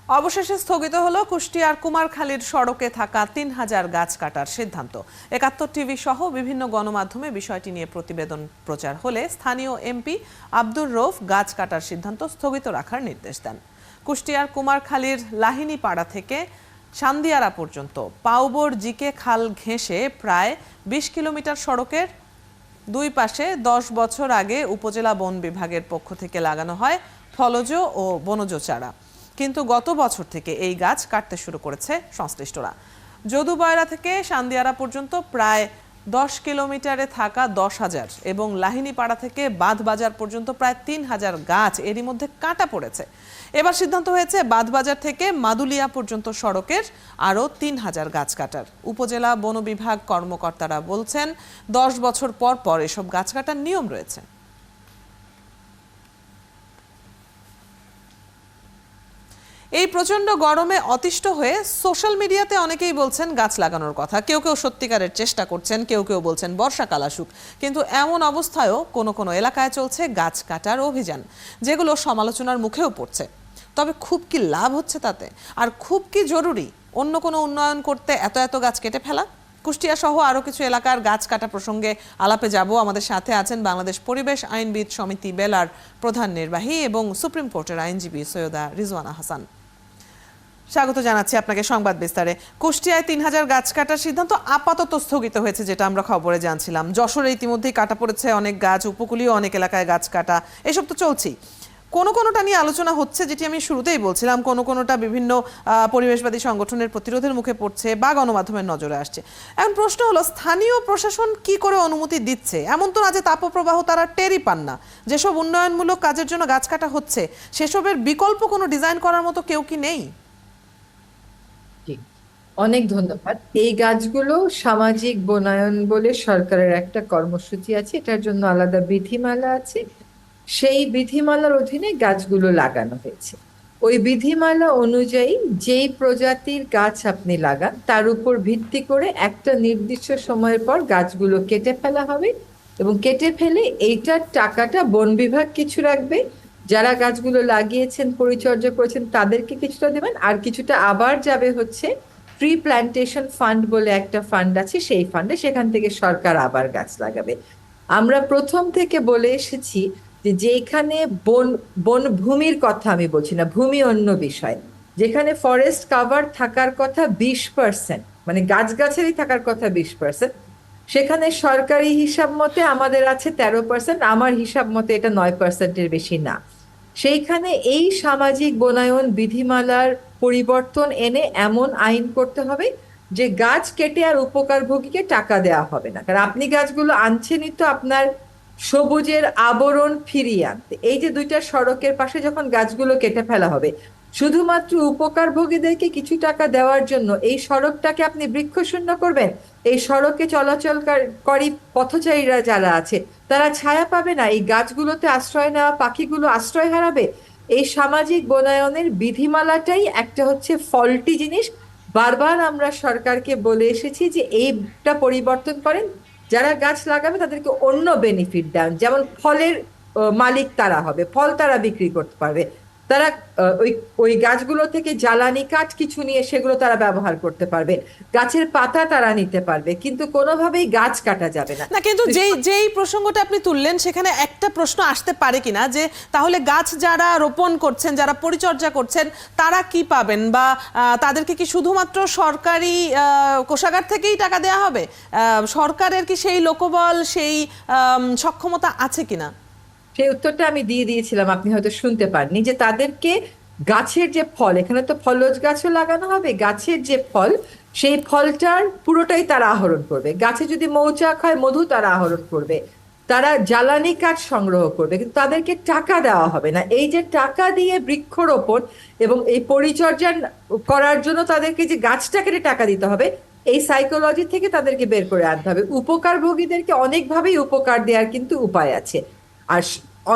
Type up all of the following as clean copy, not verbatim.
অবশেষে স্থগিত হলো কুষ্টিয়ার কুমারখালীর সড়কে থাকা ৩,০০০ গাছ কাটার সিদ্ধান্ত। ৭১ টিভি সহ বিভিন্ন গণমাধ্যমে বিষয়টি নিয়ে প্রতিবেদন প্রচার হলে স্থানীয় এমপি আব্দুর রউফ গাছ কাটার সিদ্ধান্ত স্থগিত রাখার নির্দেশ দেন। কুষ্টিয়ার কুমারখালীর লাহিনী পাড়া থেকে সান্দিয়ারা পর্যন্ত পাউবর জিকে খাল ঘেঁষে প্রায় ২০ কিলোমিটার সড়কের দুই পাশে ১০ বছর আগে উপজেলা বন বিভাগের পক্ষ থেকে লাগানো হয় ফলজ ও বনজ চারা, কিন্তু গত বছর থেকে এই গাছ কাটতে শুরু করেছে সংশ্লিষ্টরা। যদুবয়রা থেকে সান্দিয়ারা পর্যন্ত প্রায় ১০ কিলোমিটারে থাকা ১০,০০০ এবং লাহিনীপাড়া থেকে বাঁধবাজার পর্যন্ত প্রায় ৩,০০০ গাছ এরই মধ্যে কাটা পড়েছে। এবার সিদ্ধান্ত হয়েছে বাঁধবাজার থেকে মাদুলিয়া পর্যন্ত সড়কের আরও ৩,০০০ গাছ কাটার। উপজেলা বন বিভাগ কর্মকর্তারা বলছেন ১০ বছর পর পর এসব গাছ কাটার নিয়ম রয়েছে। এই প্রচন্ড গরমে অতিষ্ঠ হয়ে সোশ্যাল মিডিয়াতে অনেকেই বলছেন গাছ লাগানোর কথা। কেউ কেউ সত্যিকারের চেষ্টা করছেন, কেউ কেউ বলছেন বর্ষাকাল আসুক। কিন্তু এমন অবস্থায়ও কোনো কোনো এলাকায় চলছে গাছ কাটার অভিযান, যেগুলো সমালোচনার মুখেও পড়ছে। তবে খুব কি লাভ হচ্ছে তাতে? আর খুব কি জরুরি অন্য কোনো উন্নয়ন করতে এত এত গাছ কেটে ফেলা? কুষ্টিয়া সহ আরও কিছু এলাকার গাছ কাটা প্রসঙ্গে আলাপে যাব। আমাদের সাথে আছেন বাংলাদেশ পরিবেশ আইনবিদ সমিতি বেলার প্রধান নির্বাহী এবং সুপ্রিম কোর্টের আইনজীবী সৈয়দা রিজওয়ানা হাসান। স্বাগত জানাচ্ছি আপনাকে সংবাদ বিস্তারে। কুষ্টিয়ায় ৩,০০০ গাছ কাটার সিদ্ধান্ত আপাতত স্থগিত হয়েছে, যেটা আমরা খবরে জানছিলাম। যশোরে ইতিমধ্যেই কাটা পড়েছে অনেক গাছ, উপকূলীয় অনেক এলাকায় গাছ কাটা, এসব তো চলছেই। কোনোটা নিয়ে আলোচনা হচ্ছে, যেটি আমি শুরুতেই বলছিলাম, কোনোটা বিভিন্ন পরিবেশবাদী সংগঠনের প্রতিরোধের মুখে পড়ছে বা গণমাধ্যমের নজরে আসছে। এখন প্রশ্ন হলো, স্থানীয় প্রশাসন কি করে অনুমতি দিচ্ছে? এমন তো না যে তাপপ্রবাহ তারা টেরই পান না। যেসব উন্নয়নমূলক কাজের জন্য গাছ কাটা হচ্ছে, সেসবের বিকল্প কোনো ডিজাইন করার মতো কেউ কি নেই? অনেক ধন্যবাদ। এই গাছগুলো সামাজিক বনায়ন বলে সরকারের একটা কর্মসূচি আছে, এটার জন্য আলাদা বিধিমালা আছে। সেই বিধিমালার অধীনে গাছগুলো লাগানো হয়েছে। ওই বিধিমালা অনুযায়ী যেই প্রজাতির গাছ আপনি লাগান তার উপর ভিত্তি করে একটা নির্দিষ্ট সময়ের পর গাছগুলো কেটে ফেলা হবে, এবং কেটে ফেলে এইটার টাকাটা বন বিভাগ কিছু রাখবে, যারা গাছগুলো লাগিয়েছেন পরিচর্যা করেছেন তাদেরকে কিছুটা দেবেন, আর কিছুটা আবার যাবে হচ্ছে ট্রি প্ল্যান্টেশন ফান্ড বলে একটা ফান্ড আছে, সেই ফান্ডে, সেখান থেকে সরকার আবার গাছ লাগাবে। আমরা প্রথম থেকে বলে এসেছি যে যেখানে বনভূমির কথা আমি বলছি না, ভূমি অন্য বিষয়, যেখানে ফরেস্ট কাভার থাকার কথা 20%, মানে গাছগাছালি থাকার কথা 20%, সেখানে সরকারি হিসাব মতে আমাদের আছে 13%, আমার হিসাব মতে এটা 9%-এর বেশি না। সেইখানে এই সামাজিক বনায়ন বিধিমালার পরিবর্তন এনে এমন আইন করতে হবে যে গাছ কেটে আর উপকারভোগীকে টাকা দেওয়া হবে না। কারণ আপনি গাছগুলো আনছেনই তো আপনার সবুজের আবরণ ফিরিয়ে আনতে। এই যে দুইটা সড়কের পাশে যখন গাছগুলো কেটে ফেলা হবে, শুধুমাত্র উপকারভোগীদেরকে কিছু টাকা দেওয়ার জন্য এই সড়কটাকে আপনি বৃক্ষশূন্য করবেন? এই সড়কে চলাচলকারী পথচারীরা যারা আছে তারা ছায়া পাবে না? এই গাছগুলোতে আশ্রয় নেওয়া পাখিগুলো আশ্রয় হারাবে? এই সামাজিক বনায়নের বিধিমালাটাই একটা হচ্ছে ফল্টি জিনিস। বারবার আমরা সরকারকে বলে এসেছি যে এইটা পরিবর্তন করেন, যারা গাছ লাগাবে তাদেরকে অন্য বেনিফিট দেন, যেমন ফলের মালিক তারা হবে, ফল তারা বিক্রি করতে পারবে, তারা ওই ওই গাছগুলো থেকে জ্বালানি কাঠ কিছু নিয়ে সেগুলো তারা ব্যবহার করতে পারবে, গাছের পাতা তারা নিতে পারবে, কিন্তু কোনোভাবেই গাছ কাটা যাবে না। না, কিন্তু যেই যেই প্রসঙ্গটা আপনি তুললেন, সেখানে একটা প্রশ্ন আসতে পারে কিনা যে তাহলে গাছ যারা রোপণ করছেন, যারা পরিচর্যা করছেন, তারা কি পাবেন? বা তাদেরকে কি শুধুমাত্র সরকারি কোষাগার থেকেই টাকা দেওয়া হবে? সরকারের কি সেই লোকবল, সেই সক্ষমতা আছে কিনা? সেই উত্তরটা আমি দিয়ে দিয়েছিলাম, আপনি হয়তো শুনতে পাননি, যে তাদেরকে গাছের যে ফল, এখানে তো ফলজ গাছও লাগানো হবে, গাছের যে ফল সেই ফলটার পুরোটাই তারা আহরণ করবে। গাছে যদি মৌচাক হয়, মধু তারা আহরণ করবে, তারা জ্বালানি কাঠ সংগ্রহ করবে, কিন্তু তাদেরকে টাকা দেওয়া হবে না। এই যে টাকা দিয়ে বৃক্ষরোপণ এবং এই পরিচর্যা করার জন্য তাদেরকে যে গাছটা কেটে টাকা দিতে হবে, এই সাইকোলজি থেকে তাদেরকে বের করে আনতে হবে। উপকারভোগীদেরকে অনেকভাবেই উপকার দেওয়ার কিন্তু উপায় আছে। আর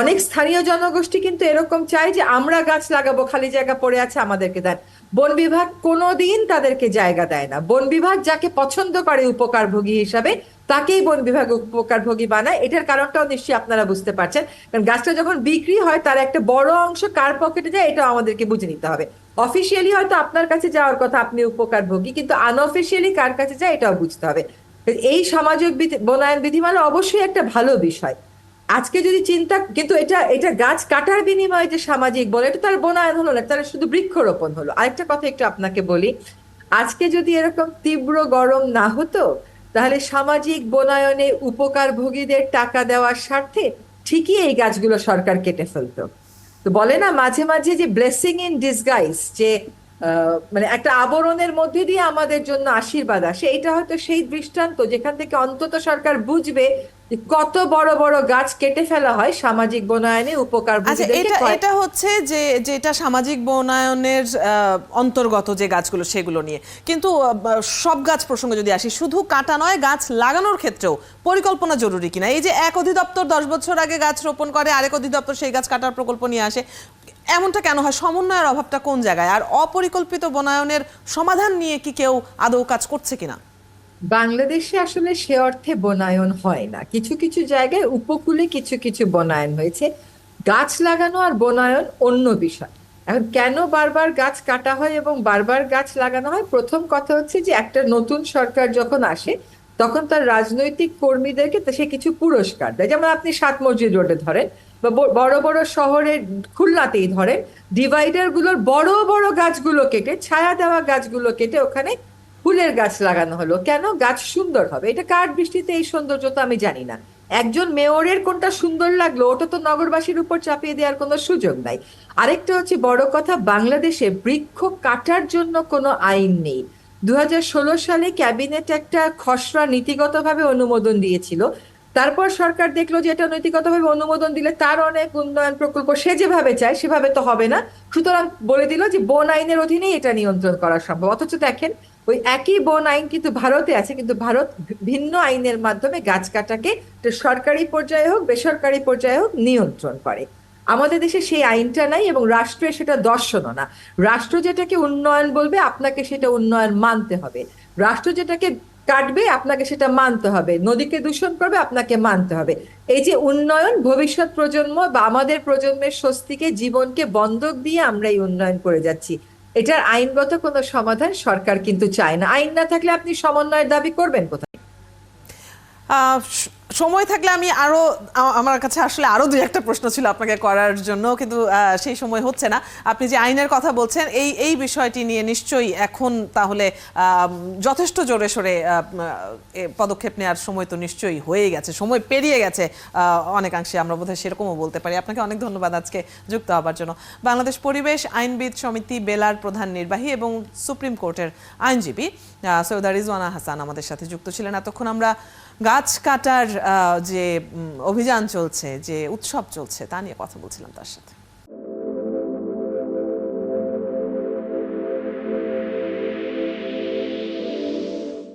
অনেক স্থানীয় জনগোষ্ঠী কিন্তু এরকম চায় যে আমরা গাছ লাগাবো, খালি জায়গা পড়ে আছে আমাদেরকে দেন। বন বিভাগ কোনোদিন তাদেরকে জায়গা দেয় না। বন বিভাগ যাকে পছন্দ করে উপকারভোগী হিসাবে, তাকেই বন বিভাগ উপকারভোগী বানায়। এটার কারণটাও নিশ্চয়ই আপনারা বুঝতে পারছেন, কারণ গাছটা যখন বিক্রি হয় তার একটা বড় অংশ কার পকেটে যায় এটাও আমাদেরকে বুঝে নিতে হবে। অফিসিয়ালি হয়তো আপনার কাছে যাওয়ার কথা, আপনি উপকারভোগী, কিন্তু আনঅফিসিয়ালি কার কাছে যায় এটাও বুঝতে হবে। এই সামাজিক বনায়ন বিধিমালা অবশ্যই একটা ভালো বিষয়। আজকে যদি চিন্তা, কিন্তু এটা এটা গাছ কাটার বিনিময়ে যে সামাজিক বলে, এটা তার বনায়ন হলো না, তাহলে শুধু বৃক্ষরোপণ হলো। আরেকটা কথা একটু আপনাকে বলি, আজকে যদি এরকম তীব্র গরম না হতো, তাহলে সামাজিক বনায়নে উপকারভোগীদের টাকা দেওয়ার স্বার্থে ঠিকই এই গাছগুলো সরকার কেটে ফেলতো। তো বলে না মাঝে মাঝে যে ব্লেসিং ইন ডিসগাইজ, যে মানে একটা আবরণের মধ্যে দিয়ে আমাদের জন্য আশীর্বাদ আসে, এটা হয়তো সেই দৃষ্টান্ত যেখান থেকে অন্তত সরকার বুঝবে যে কত বড় বড় গাছ কেটে ফেলা হয় সামাজিক বনায়নে আচ্ছা, উপকারভোগীদেরকে এটা হচ্ছে যে যেটা সামাজিক বনায়নের অন্তর্গত যে গাছগুলো সেগুলো নিয়ে, কিন্তু সব গাছ প্রসঙ্গে যদি আসি, শুধু কাটা নয়, গাছ লাগানোর ক্ষেত্রেও পরিকল্পনা জরুরি কিনা? এই যে এক অধিদপ্তর 10 বছর আগে গাছ রোপণ করে, আরেক অধিদপ্তর সেই গাছ কাটার প্রকল্প নিয়ে আসে, এমনটা কেন হয়? সমন্বয়ের অভাবটা কোন জায়গায়? আর অপরিকল্পিত বনায়নের সমাধান নিয়ে কি কেউ আদৌ কাজ করছে কিনা? বাংলাদেশে আসলে সে অর্থে বনায়ন হয় না, কিছু কিছু জায়গায় উপকূলে কিছু কিছু বনায়ন হয়েছে। গাছ লাগানো আর বনায়ন অন্য বিষয়। এখন কেন বারবার গাছ কাটা হয় এবং বারবার গাছ লাগানো হয়? প্রথম কথা হচ্ছে যে একটা নতুন সরকার যখন আসে, তখন তার রাজনৈতিক কর্মীদেরকে সে কিছু পুরস্কার দেয়। যেমন আপনি সাত মসজিদ রোডে ধরেন, বা বড় বড় শহরে খুলনাতেই ধরেন, ডিভাইডার গুলোর বড় বড় গাছগুলো কেটে, ছায়া দেওয়া গাছগুলো কেটে ওখানে ফুলের গাছ লাগানো হলো। কেন? গাছ সুন্দর হবে। এটা কার দৃষ্টিতে এই সৌন্দর্য তো আমি জানি না। একজন মেয়রের কোনটা সুন্দর লাগলো ওটা তো নগরবাসীর উপর চাপিয়ে দেওয়ার কোনো সুযোগ নাই। আরেকটা হচ্ছে বড় কথা, বাংলাদেশে বৃক্ষ কাটার জন্য কোনো আইন নেই। 2016 সালে ক্যাবিনেট একটা খসড়া নীতিগতভাবে অনুমোদন দিয়েছিল। তারপর সরকার দেখলো যে এটা নৈতিকতাভাবে অনুমোদন দিলে তার অনেক উন্নয়ন প্রকল্প সে যেভাবে চায় সেভাবে তো হবে না, সুতরাং বলে দিল যে বন আইনের অধীনেই এটা নিয়ন্ত্রণ করা সম্ভব। অথচ দেখেন, ওই একই বন আইন কিন্তু ভারতে আছে, কিন্তু ভারত ভিন্ন আইনের মাধ্যমে গাছ কাটাকে সরকারি পর্যায়ে হোক বেসরকারি পর্যায়ে হোক নিয়ন্ত্রণ করে। আমাদের দেশে সেই আইনটা নাই, এবং রাষ্ট্রের সেটা দর্শনও না। রাষ্ট্র যেটাকে উন্নয়ন বলবে আপনাকে সেটা উন্নয়ন মানতে হবে। রাষ্ট্র যেটাকে কাটবে আপনাকে সেটা মানতে হবে। নদীকে দূষণ করবে আপনাকে মানতে হবে। এই যে উন্নয়ন, ভবিষ্যৎ প্রজন্ম বা আমাদের প্রজন্মের স্বস্তিকে, জীবনকে বন্ধক দিয়ে আমরা এই উন্নয়ন করে যাচ্ছি। এটার আইনগত কোনো সমাধান সরকার কিন্তু চায় না। আইন না থাকলে আপনি সমন্বয়ের দাবি করবেন কোথায়? সময় থাকলে আমি আরো, আমার কাছে আসলে আরো দুই একটা প্রশ্ন ছিল আপনাকে করার জন্য, কিন্তু সেই সময় হচ্ছে না। আপনি যে আইনের কথা বলছেন, এই বিষয়টি নিয়ে নিশ্চয়ই এখন তাহলে যথেষ্ট জোরে সোরে পদক্ষেপ নেওয়ার সময় তো নিশ্চয়ই হয়ে গেছে, সময় পেরিয়ে গেছে অনেকাংশে, আমরা বোধহয় সেরকমও বলতে পারি। আপনাকে অনেক ধন্যবাদ আজকে যুক্ত হবার জন্য। বাংলাদেশ পরিবেশ আইনবিদ সমিতি বেলার প্রধান নির্বাহী এবং সুপ্রিম কোর্টের আইনজীবী সৈয়দা রিজওয়ানা হাসান আমাদের সাথে যুক্ত ছিলেন। এতক্ষণ আমরা গাছ কাটার যে অভিযান চলছে, যে উৎসব চলছে, তা নিয়ে কথা বলছিলাম তার সাথে।